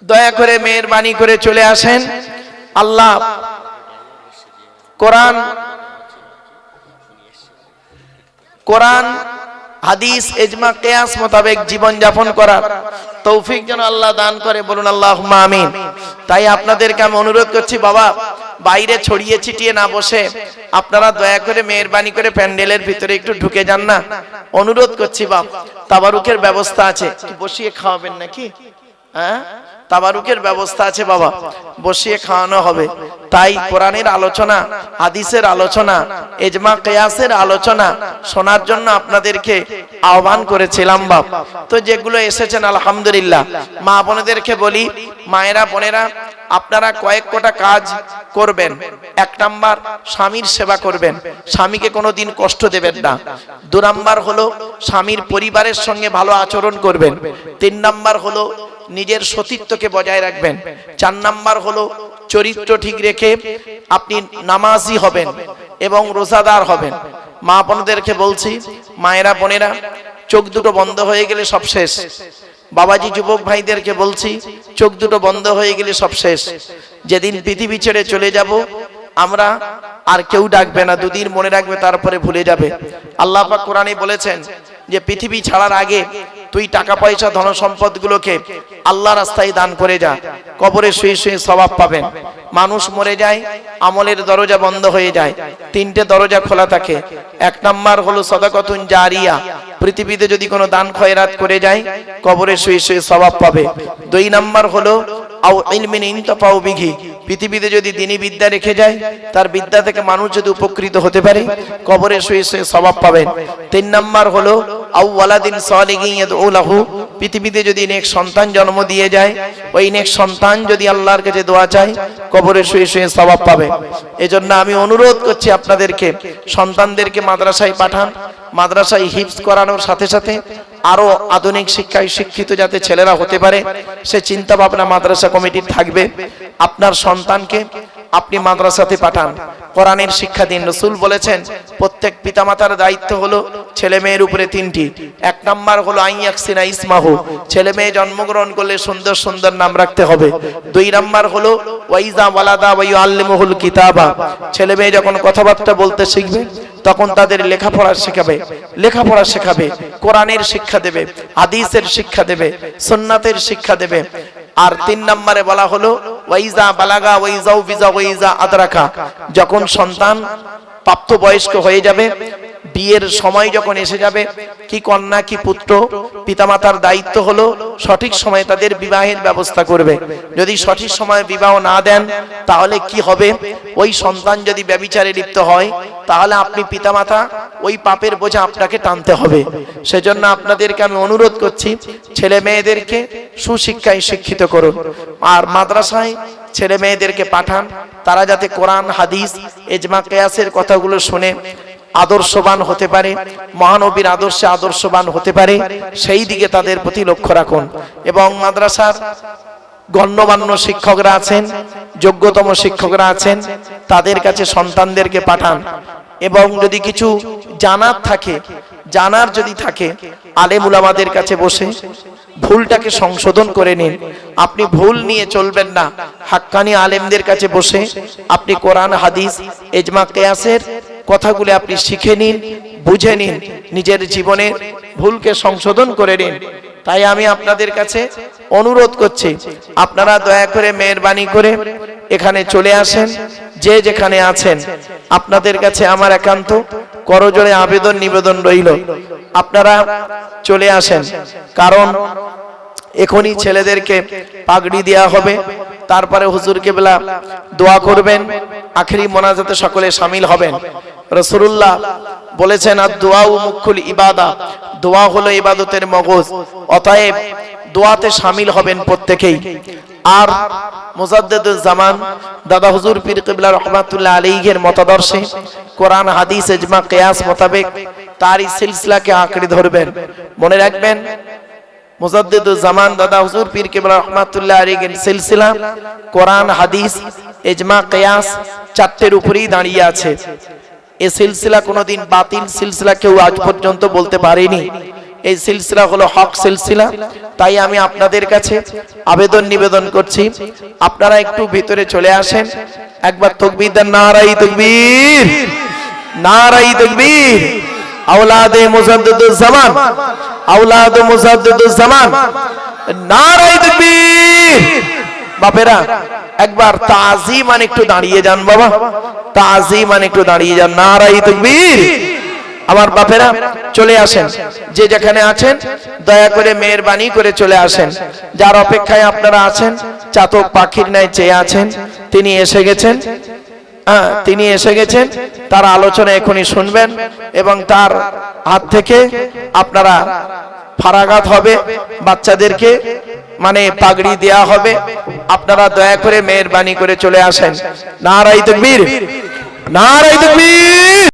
দয়া করে মেহেরবানি করে চলে আসেন। আল্লাহ কোরআন হাদিস ইজমা কিয়াস মোতাবেক জীবন যাপন করার তৌফিক যেন আল্লাহ দান করে, বলুন আল্লাহুম্মা আমিন। তাই আপনাদেরকে আমি অনুরোধ করছি বাবা, বাইরে ছড়িয়ে ছিটিয়ে না বসে আপনারা দয়া করে মেহেরবানি করে প্যান্ডেলের ভিতরে একটু ঢুকে যান না, অনুরোধ করছি বাপ। তাবারুকের ব্যবস্থা আছে, বসিয়ে খাওয়াবেন নাকি? হ্যাঁ, তাবারুকের ব্যবস্থা আছে বাবা, বসিয়ে খাওয়ানো হবে। তাই কোরআনের আলোচনা, হাদিসের আলোচনা, ইজমা কিয়াসের আলোচনা শোনার জন্য আপনাদেরকে আহ্বান করেছিলাম বাপ। তো যেগুলো এসেছেন আলহামদুলিল্লাহ। মা বোনেদেরকে বলি, মায়েরা বোনেরা আপনারা কয়েক কোটা কাজ করবেন। এক নাম্বার, স্বামীর সেবা করবেন, স্বামীকে কোনোদিন কষ্ট দেবেন না। দু নাম্বার হলো স্বামীর পরিবারের সঙ্গে ভালো আচরণ করবেন। তিন নাম্বার হলো নিজের সতীত্বকে বজায় রাখবেন। চার নাম্বার হলো চরিত্র ঠিক রেখে আপনি নামাজি হবেন এবং রোজাদার হবেন। মা বোনদেরকে বলছি, মায়েরা বোনেরা চোখ দুটো বন্ধ হয়ে গেলে সব শেষ। বাবাজি যুবক ভাইদেরকে বলছি, চোখ দুটো বন্ধ হয়ে গেলে সব শেষ। যেদিন পৃথিবী ছেড়ে চলে যাব আমরা, আর কেউ ডাকবে না, দুদিন মনে রাখবে, তারপরে ভুলে যাবে। আল্লাহ পাক কোরআনে বলেছেন যে পৃথিবী ছাড়ার আগে তুই টাকা পয়সা ধন সম্পদ গুলোকে আল্লাহ রাস্তায় দান করে যা, কবরে শুয়ে শুয়ে সওয়াব পাবেন। মানুষ মরে যায়, আমলের দরজা বন্ধ হয়ে যায়, তিনটে দরজা খোলা থাকে। এক নাম্বার হলো সাদাকাতুন জারিয়া, পৃথিবীতে যদি কোনো দান খয়রাত করে যায় কবরে শুয়ে শুয়ে সওয়াব পাবে। দুই নাম্বার হলো আও ইলমিন ইনতাফাউ বিহি, পৃথিবীতে যদি দ্বীনি বিদ্যা রেখে যায়, তার বিদ্যা থেকে মানুষ যদি উপকৃত হতে পারে কবরে শুয়ে শুয়ে সওয়াব পাবেন। তিন নাম্বার হলো আও ওয়ালাদিন সালিহিন ইয়াদউ লাহু, পৃথিবীতে যদি নেক সন্তান জন্ম দিয়ে যায়, ওই নেক সন্তান যদি আল্লাহর কাছে দোয়া চায় কবরে শুয়ে শুয়ে সওয়াব পাবে। এজন্য আমি অনুরোধ করছি আপনাদেরকে, সন্তানদেরকে মাদ্রাসায় পাঠান। মাদ্রাসায় হিফজ করানোর সাথে সাথে আরো আধুনিক শিক্ষায় শিক্ষিত যাতে ছেলেরা হতে পারে সে চিন্তা ভাবনা মাদ্রাসা কমিটির থাকবে। আপনার সন্তানকে আপনি মাদ্রাসাতে পাঠান, কোরআনের শিক্ষা দিন। রাসূল বলেছেন প্রত্যেক পিতামাতার দায়িত্ব হলো ছেলে মেয়ের উপরে তিনটি। এক নাম্বার হলো আইয়াকসিনা ইসমাহু, ছেলে মেয়ে জন্মগ্রহণ করলে সুন্দর সুন্দর নাম রাখতে হবে। দুই নাম্বার হলো ওয়াইজা ওয়ালাদা ওয়া ইউআল্লিমুহুল কিতাবা, ছেলে মেয়ে যখন কথাবার্তা বলতে শিখবে তখন তাদের লেখাপড়া শেখাবে, কোরআনের শিক্ষা দেবে, হাদিসের শিক্ষা দেবে, সুন্নাতের শিক্ষা দেবে। আর তিন নম্বরে বলা হলো ওয়াইজা বালাগা ওয়াইজাউ বিজা ওয়াইজা আদরাকা, যখন সন্তান প্রাপ্তবয়স্ক হয়ে যাবে, বিয়ের সময় যখন এসে যাবে, কি কন্যা কি পুত্র, পিতামাতার দায়িত্ব হলো সঠিক সময়ে তাদের বিবাহের ব্যবস্থা করবে। যদি সঠিক সময়ে বিবাহ না দেন তাহলে কি হবে, ওই সন্তান যদি ব্যভিচারে লিপ্ত হয় তাহলে আপনি পিতামাতা ওই পাপের বোঝা আপনাকে টানতে হবে। সেজন্য আপনাদেরকে আমি অনুরোধ করছি ছেলে মেয়েদেরকে সুশিক্ষায় শিক্ষিত করুন, আর মাদ্রাসায় ছেলে মেয়েদেরকে পাঠান, তারা যাতে কোরআন হাদিস ইজমা কিয়াসের কথাগুলো শুনে আদর্শবান হতে পারে, মহানবীর আদর্শে আদর্শবান হতে পারে, সেই দিকে তাদের প্রতি লক্ষ্য রাখুন। এবং মাদ্রাসার গণ্যমান্য শিক্ষকরা আছেন, যোগ্যতম শিক্ষকরা আছেন, তাদের কাছে সন্তানদেরকে পাঠান। এবং যদি কিছু জানার যদি থাকে আলেম উলামাদের কাছে বসে ভুলটাকে সংশোধন করে নিন। আপনি ভুল নিয়ে চলবেন না, হাক্কানি আলেমদের কাছে বসে আপনি কোরআন হাদিস ইজমা কিয়াসের কথাগুলো আপনি শিখে নিন, বুঝে নিন, নিজের জীবনে ভুলকে সংশোধন করে নিন। তাই আমি আপনাদের কাছে অনুরোধ করছি আপনারা দয়া করে মেহেরবানি করে এখানে চলে আসেন, যে যেখানে আছেন। আপনাদের কাছে আমার একান্ত করজোড়ে আবেদন নিবেদন রইল, আপনারা চলে আসেন, কারণ এখনই ছেলেদেরকে পাগড়ি দেওয়া হবে, তারপরে হুজুর কেবলা দোয়া করবেন, আখেরি মোনাজাতে সকলে শামিল হবেন। রাসূলুল্লাহ বলেছেন আর-দুআউ মুখুল ইবাদা, দোয়া হলো ইবাদতের মগজ, অতএব দোয়াতে শামিল হবেন প্রত্যেকেই। আর মুজাদ্দিদুজ জামান দাদা হুজুর পীর কিবলা রাহমাতুল্লাহ আলাইহির মতাদর্শে কোরআন হাদিস ইজমা কিয়াস মোতাবেক তারই সিলসিলাকে আঁকড়ে ধরবেন। মনে রাখবেন মুজাদ্দিদুজ জামান দাদা হুজুর পীর কিবলা রাহমাতুল্লাহ আলাইহির সিলসিলা কোরআন হাদিস ইজমা কিয়াস চারটের উপরেই দাঁড়িয়ে আছে। এই সিলসিলা কোনোদিন বাতিল সিলসিলা কেউ আজ পর্যন্ত বলতে পারেনি। এই সিলসিলা হলো হক সিলসিলা। তাই আমি আপনাদের কাছে আবেদন নিবেদন করছি আপনারা একটু ভিতরে চলে আসেন, একবার তাকবীর দেন, নারায়ে তাকবীর, নারায়ে তাকবীর। আওলাদে মুজাদ্দিদুজ জামান, আওলাদে মুজাদ্দিদুজ জামান, নারায়ে তাকবীর। বাপেরা একবার তাজিমান একটু দাঁড়িয়ে যান, বাবা তাজিমান একটু দাঁড়িয়ে যান, নারায়ে তাকবীর। আমার বাপেরা চলে আসেন, যে যেখানে আছেন দয়া করে মেহেরবানি করে চলে আসেন। যার অপেক্ষায় আপনারা আছেন, চাতক পাখির ন্যায় চেয়ে আছেন, তিনি এসে গেছেন, তার আলোচনা এখনই শুনবেন এবং তার হাত থেকে আপনারা ফারাগাত হবে, বাচ্চাদেরকে মানে পাগড়ি দেয়া হবে। আপনারা দয়া করে মেহেরবানি করে চলে আসেন। নারায়ে তাকবীর, নারায়ে তাকবীর।